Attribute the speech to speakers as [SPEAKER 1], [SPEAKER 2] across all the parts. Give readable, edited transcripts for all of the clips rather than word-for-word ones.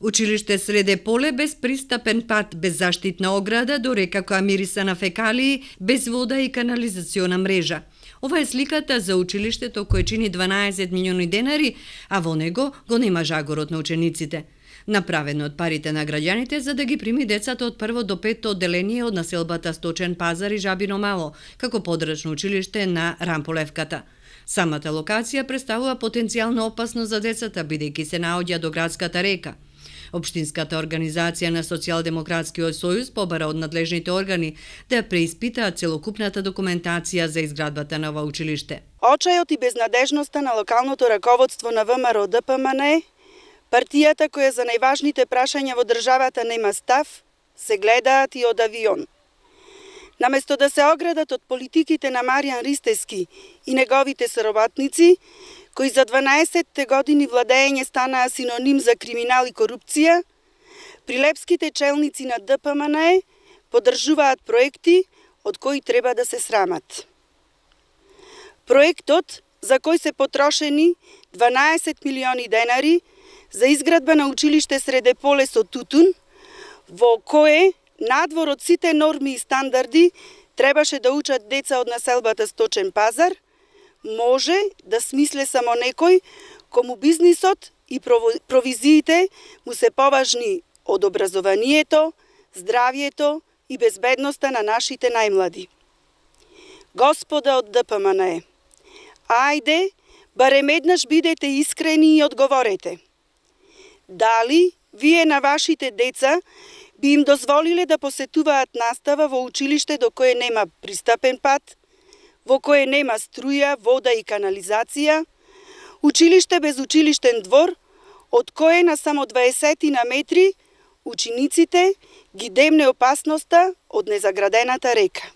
[SPEAKER 1] Училиште Среде поле без пристапен пат, без заштитна ограда до река која мириса на фекалии, без вода и канализациона мрежа. Ова е сликата за училиштето кое чини 12 милиони денари, а во него го нема жагорот на учениците. Направено од парите на граѓаните за да ги прими децата од прво до петто одделение од населбата Сточен пазар и Жабино мало, како подрачно училиште на Рамполевката. Самата локација представува потенцијално опасно за децата, бидејќи се наоѓа до градската река. Општинската организација на Социјалдемократскиот сојуз побара од надлежните органи да преиспитаат целокупната документација за изградбата на ова училиште.
[SPEAKER 2] Очајот и безнадежноста на локалното раководство на ВМРО ДПМН, партијата која за најважните прашања во државата нема став, се гледаат и од авион. Наместо да се оградат од политиките на Маријан Ристевски и неговите соработници, кои за 12 години владење станаа синоним за криминал и корупција, прилепските челници на ДПМН поддржуваат проекти од кои треба да се срамат. Проектот за кој се потрошени 12 милиони денари за изградба на училиште Среде поле со тутун, во кое надвор од сите норми и стандарди требаше да учат деца од населбата Сточен пазар, може да смисле само некој кому бизнисот и провизиите му се поважни од образованието, здравието и безбедноста на нашите најмлади. Господа од ДПМН, ајде, барем еднаш бидете искрени и одговорете. Дали вие на вашите деца би им дозволиле да посетуваат настава во училиште до кое нема пристапен пат, во кое нема струја, вода и канализација, училиште без училиштен двор, од кое на само 20 на метри учениците ги демне опасноста од незаградената река.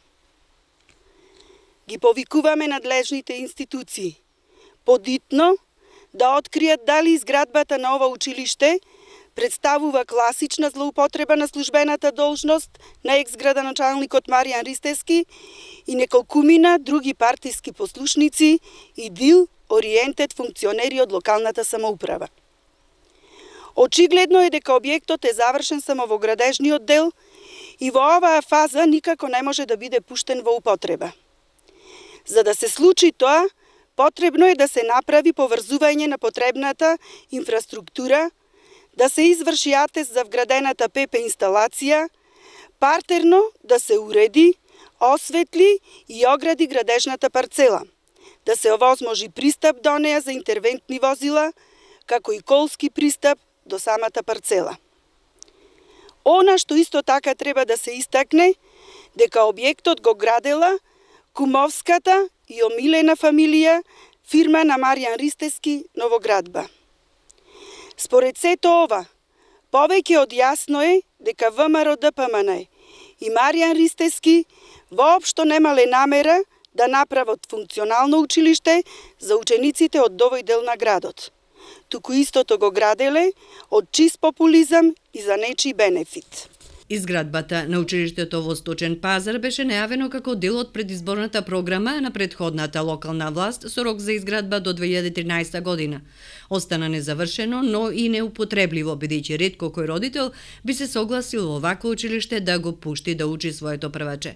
[SPEAKER 2] Ги повикуваме надлежните институции, подитно да откријат дали изградбата на ова училиште представува класична злоупотреба на службената должност на екс-градоначалникот Маријан Ристевски и неколкумина други партиски послушници и дил-ориентед функционери од локалната самоуправа. Очигледно е дека објектот е завршен само во градежниот дел и во оваа фаза никако не може да биде пуштен во употреба. За да се случи тоа, потребно е да се направи поврзување на потребната инфраструктура, да се изврши атест за вградената ПП инсталација, партерно да се уреди, осветли и огради градежната парцела, да се овозможи пристап до неа за интервентни возила, како и колски пристап до самата парцела. Она што исто така треба да се истакне, дека објектот го градела кумовската и омилена фамилија, фирма на Маријан Ристевски Новоградба. Според сето ова, повеќе од јасно е дека ВМРО ДПМН и Маријан Ристевски воопшто немале намера да направат функционално училиште за учениците од овој дел на градот. Туку истото го граделе од чист популизам и за нечи бенефит.
[SPEAKER 1] Изградбата на училиштето во Сточен пазар беше најавено како дел од предизборната програма на претходната локална власт со рок за изградба до 2013 година. Остана незавршено, но и неупотребливо, бидејќи ретко кој родител би се согласил во вакво училиште да го пушти да учи своето прваче.